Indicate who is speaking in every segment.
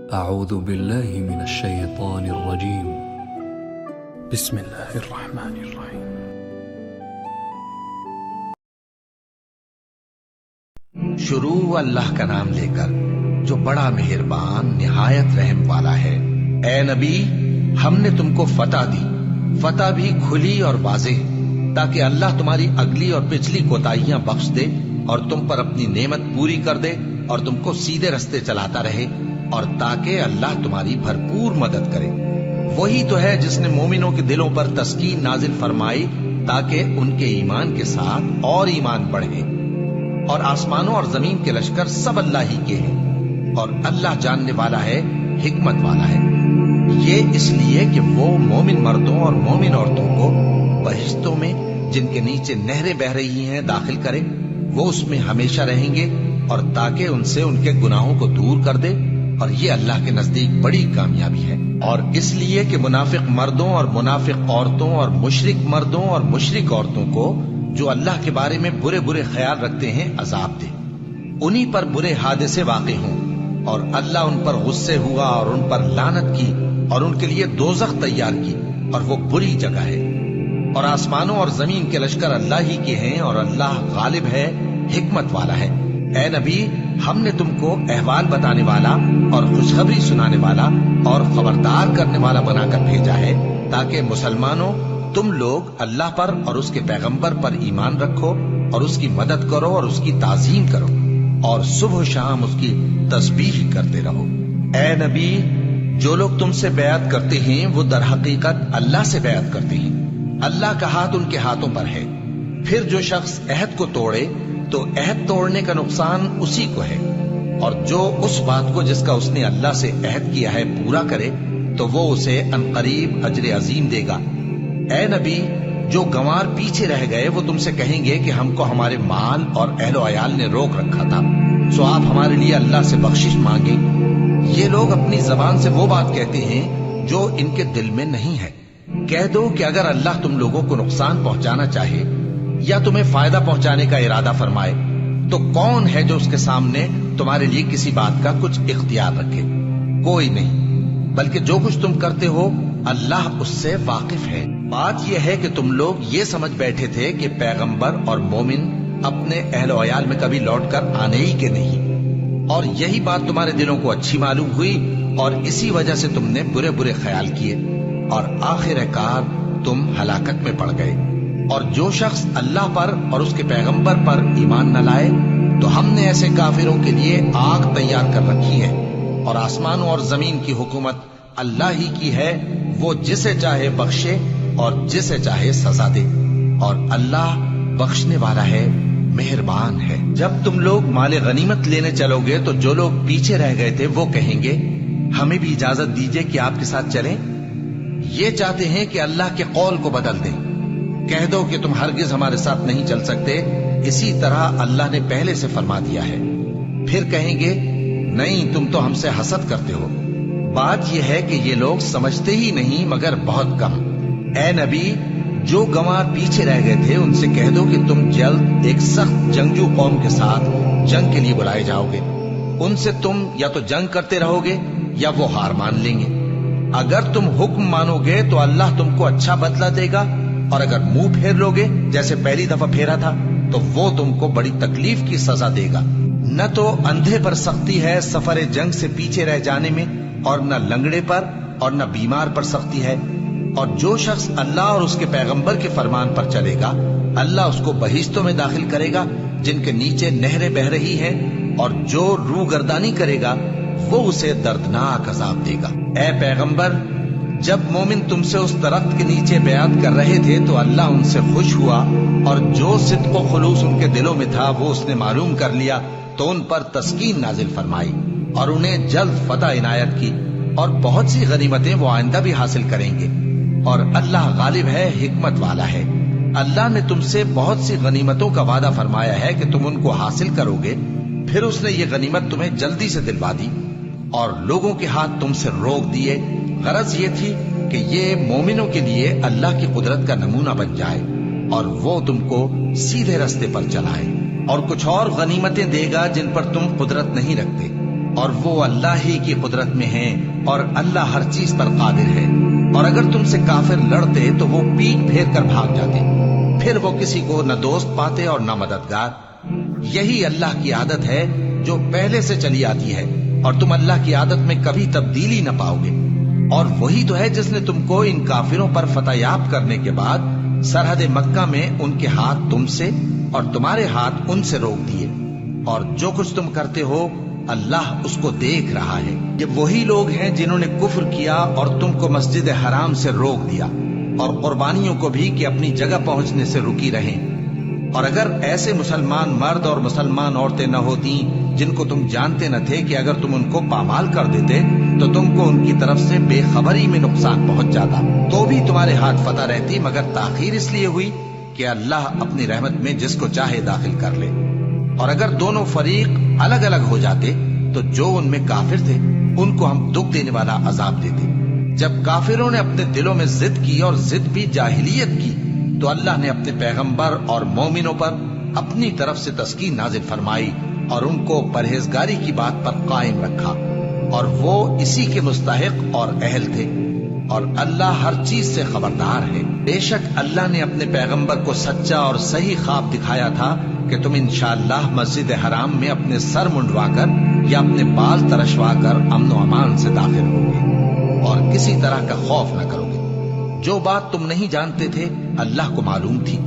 Speaker 1: أعوذ بالله من الشيطان الرجيم. بسم الله الرحمن الرحيم.
Speaker 2: شروع اللہ کا نام لے کر جو بڑا مہربان نہایت رحم والا ہے۔ اے نبی، ہم نے تم کو فتح دی، فتح بھی کھلی اور واضح، تاکہ اللہ تمہاری اگلی اور پچھلی کوتاہیاں بخش دے اور تم پر اپنی نعمت پوری کر دے اور تم کو سیدھے رستے چلاتا رہے، اور تاکہ اللہ تمہاری بھرپور مدد کرے۔ وہی تو ہے جس نے مومنوں کے دلوں پر تسکین نازل فرمائی تاکہ ان کے ایمان کے ساتھ اور ایمان بڑھے۔ اور آسمانوں اور زمین کے لشکر سب اللہ ہی کے ہیں، اور اللہ جاننے والا ہے، حکمت والا ہے۔ یہ اس لیے کہ وہ مومن مردوں اور مومن عورتوں کو بہشتوں میں جن کے نیچے نہریں بہ رہی ہیں داخل کرے، وہ اس میں ہمیشہ رہیں گے، اور تاکہ ان سے ان کے گناہوں کو دور کر دے، اور یہ اللہ کے نزدیک بڑی کامیابی ہے۔ اور اس لیے کہ منافق مردوں اور منافق عورتوں اور مشرک مردوں اور مشرک عورتوں کو جو اللہ کے بارے میں برے برے خیال رکھتے ہیں عذاب دے، انہی پر برے حادثے واقع ہوں، اور اللہ ان پر غصے ہوا اور ان پر لعنت کی اور ان کے لیے دوزخ تیار کی، اور وہ بری جگہ ہے۔ اور آسمانوں اور زمین کے لشکر اللہ ہی کے ہیں، اور اللہ غالب ہے، حکمت والا ہے۔ اے نبی، ہم نے تم کو احوال بتانے والا اور خوشخبری سنانے والا اور خبردار کرنے والا بنا کر بھیجا ہے، تاکہ مسلمانوں تم لوگ اللہ پر اور اس کے پیغمبر پر ایمان رکھو اور اس کی مدد کرو اور اس کی تعظیم کرو، اور صبح و شام اس کی تسبیح کرتے رہو۔ اے نبی، جو لوگ تم سے بیعت کرتے ہیں وہ در حقیقت اللہ سے بیعت کرتے ہیں، اللہ کا ہاتھ ان کے ہاتھوں پر ہے۔ پھر جو شخص عہد کو توڑے تو عہد توڑنے کا نقصان اسی کو ہے، اور جو اس بات کو جس کا اس نے اللہ سے عہد کیا ہے پورا کرے تو وہ اسے عنقریب اجر عظیم دے گا۔ اے نبی، جو گنوار پیچھے رہ گئے وہ تم سے کہیں گے کہ ہم کو ہمارے مال اور اہل و عیال نے روک رکھا تھا، سو آپ ہمارے لیے اللہ سے بخشش مانگیں۔ یہ لوگ اپنی زبان سے وہ بات کہتے ہیں جو ان کے دل میں نہیں ہے۔ کہہ دو کہ اگر اللہ تم لوگوں کو نقصان پہنچانا چاہے یا تمہیں فائدہ پہنچانے کا ارادہ فرمائے تو کون ہے جو اس کے سامنے تمہارے لیے کسی بات کا کچھ اختیار رکھے؟ کوئی نہیں، بلکہ جو کچھ تم کرتے ہو اللہ اس سے واقف ہے۔ بات یہ ہے کہ تم لوگ یہ سمجھ بیٹھے تھے کہ پیغمبر اور مومن اپنے اہل و عیال میں کبھی لوٹ کر آنے ہی کے نہیں، اور یہی بات تمہارے دلوں کو اچھی معلوم ہوئی، اور اسی وجہ سے تم نے برے برے خیال کیے، اور آخر کار تم ہلاکت میں پڑ گئے۔ اور جو شخص اللہ پر اور اس کے پیغمبر پر ایمان نہ لائے تو ہم نے ایسے کافروں کے لیے آگ تیار کر رکھی ہے، اور آسمانوں اور زمین کی حکومت اللہ ہی کی ہے، وہ جسے چاہے بخشے اور جسے چاہے سزا دے، اور اللہ بخشنے والا ہے، مہربان ہے۔ جب تم لوگ مال غنیمت لینے چلو گے تو جو لوگ پیچھے رہ گئے تھے وہ کہیں گے ہمیں بھی اجازت دیجئے کہ آپ کے ساتھ چلیں۔ یہ چاہتے ہیں کہ اللہ کے قول کو بدل دیں۔ کہہ دو کہ تم ہرگز ہمارے ساتھ نہیں چل سکتے، اسی طرح اللہ نے پہلے سے فرما دیا ہے۔ پھر کہیں گے نہیں، تم تو ہم سے حسد کرتے ہو۔ بات یہ ہے کہ یہ لوگ سمجھتے ہی نہیں مگر بہت کم۔ اے نبی، جو گنوار پیچھے رہ گئے تھے ان سے کہہ دو کہ تم جلد ایک سخت جنگجو قوم کے ساتھ جنگ کے لیے بلائے جاؤ گے، ان سے تم یا تو جنگ کرتے رہو گے یا وہ ہار مان لیں گے۔ اگر تم حکم مانو گے تو اللہ تم کو اچھا بدلہ دے گا، اور اگر منہ پھیر لو گے جیسے پہلی دفعہ پھیرا تھا تو وہ تم کو بڑی تکلیف کی سزا دے گا۔ نہ تو اندھے پر سختی ہے سفر جنگ سے پیچھے رہ جانے میں، اور نہ لنگڑے پر اور نہ بیمار پر سختی ہے۔ اور جو شخص اللہ اور اس کے پیغمبر کے فرمان پر چلے گا اللہ اس کو بہشتوں میں داخل کرے گا جن کے نیچے نہریں بہ رہی ہیں، اور جو روگردانی کرے گا وہ اسے دردناک عذاب دے گا۔ اے پیغمبر، جب مومن تم سے اس درخت کے نیچے بیعت کر رہے تھے تو اللہ ان سے خوش ہوا، اور جو صدق و خلوص ان کے دلوں میں تھا وہ اس نے معلوم کر لیا تو ان پر تسکین نازل فرمائی، اور انہیں جلد فتح عنایت کی، اور بہت سی غنیمتیں وہ آئندہ بھی حاصل کریں گے، اور اللہ غالب ہے، حکمت والا ہے۔ اللہ نے تم سے بہت سی غنیمتوں کا وعدہ فرمایا ہے کہ تم ان کو حاصل کرو گے، پھر اس نے یہ غنیمت تمہیں جلدی سے دلوا دی، اور لوگوں کے ہاتھ تم سے روک دیے۔ غرض یہ تھی کہ یہ مومنوں کے لیے اللہ کی قدرت کا نمونہ بن جائے، اور وہ تم کو سیدھے رستے پر چلائے، اور کچھ اور غنیمتیں دے گا جن پر تم قدرت نہیں رکھتے۔ اور وہ اللہ ہی کی قدرت میں ہیں اور اللہ ہر چیز پر قادر ہے۔ اور اگر تم سے کافر لڑتے تو وہ پیٹ پھیر کر بھاگ جاتے، پھر وہ کسی کو نہ دوست پاتے اور نہ مددگار۔ یہی اللہ کی عادت ہے جو پہلے سے چلی آتی ہے، اور تم اللہ کی عادت میں کبھی تبدیلی نہ پاؤ گے۔ اور وہی تو ہے جس نے تم کو ان کافروں پر فتح یاب کرنے کے بعد سرحد مکہ میں ان کے ہاتھ تم سے اور تمہارے ہاتھ ان سے روک دیے، اور جو کچھ تم کرتے ہو اللہ اس کو دیکھ رہا ہے۔ یہ وہی لوگ ہیں جنہوں نے کفر کیا اور تم کو مسجد حرام سے روک دیا، اور قربانیوں کو بھی کہ اپنی جگہ پہنچنے سے رکی رہیں۔ اور اگر ایسے مسلمان مرد اور مسلمان عورتیں نہ ہوتی جن کو تم جانتے نہ تھے کہ اگر تم ان کو پامال کر دیتے تو تم کو ان کی طرف سے بے خبری میں نقصان پہنچ جاتا، تو بھی تمہارے ہاتھ فتح رہتی، مگر تاخیر اس لیے ہوئی کہ اللہ اپنی رحمت میں جس کو چاہے داخل کر لے۔ اور اگر دونوں فریق الگ الگ ہو جاتے تو جو ان میں کافر تھے ان کو ہم دکھ دینے والا عذاب دیتے۔ جب کافروں نے اپنے دلوں میں ضد کی، اور ضد بھی جاہلیت کی، تو اللہ نے اپنے پیغمبر اور مومنوں پر اپنی طرف سے تسکین نازل فرمائی اور ان کو پرہیزگاری کی بات پر قائم رکھا، اور وہ اسی کے مستحق اور اہل تھے، اور اللہ ہر چیز سے خبردار ہے۔ بے شک اللہ نے اپنے پیغمبر کو سچا اور صحیح خواب دکھایا تھا کہ تم انشاءاللہ مسجد حرام میں اپنے سر منڈوا کر یا اپنے بال ترشوا کر امن و امان سے داخل ہوگے اور کسی طرح کا خوف نہ کرو گے۔ جو بات تم نہیں جانتے تھے اللہ کو معلوم تھی،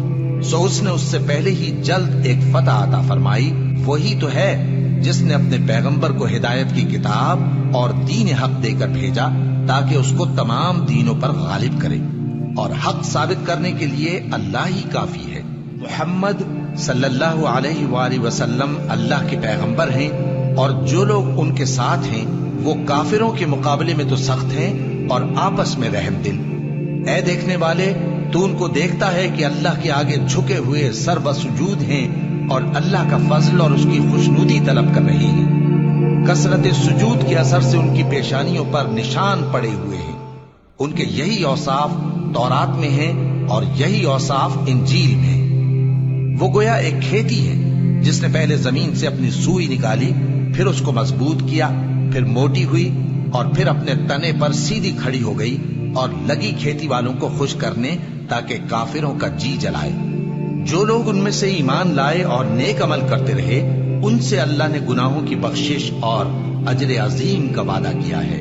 Speaker 2: سو اس نے اس سے پہلے ہی جلد ایک فتح عطا فرمائی۔ وہی تو ہے جس نے اپنے پیغمبر کو ہدایت کی کتاب اور دین حق دے کر بھیجا تاکہ اس کو تمام دینوں پر غالب کرے، اور حق ثابت کرنے کے لیے اللہ ہی کافی ہے۔ محمد صلی اللہ علیہ وآلہ وسلم اللہ کے پیغمبر ہیں، اور جو لوگ ان کے ساتھ ہیں وہ کافروں کے مقابلے میں تو سخت ہیں اور آپس میں رحم دل۔ اے دیکھنے والے، تو ان کو دیکھتا ہے کہ اللہ کے آگے جھکے ہوئے سر بسجود ہیں اور اللہ کا فضل اور اس کی خوشنودی طلب کر رہے ہیں۔ کثرت سجود کے اثر سے ان کی پیشانیوں پر نشان پڑے ہوئے ہیں۔ ان کے یہی اوصاف تورات میں ہیں اور یہی اوصاف انجیل میں ہیں۔ وہ گویا ایک کھیتی ہے جس نے پہلے زمین سے اپنی سوئی نکالی، پھر اس کو مضبوط کیا، پھر موٹی ہوئی، اور پھر اپنے تنے پر سیدھی کھڑی ہو گئی، اور لگی کھیتی والوں کو خوش کرنے تاکہ کافروں کا جی جلائے۔ جو لوگ ان میں سے ایمان لائے اور نیک عمل کرتے رہے ان سے اللہ نے گناہوں کی بخشش اور اجر عظیم کا وعدہ کیا ہے۔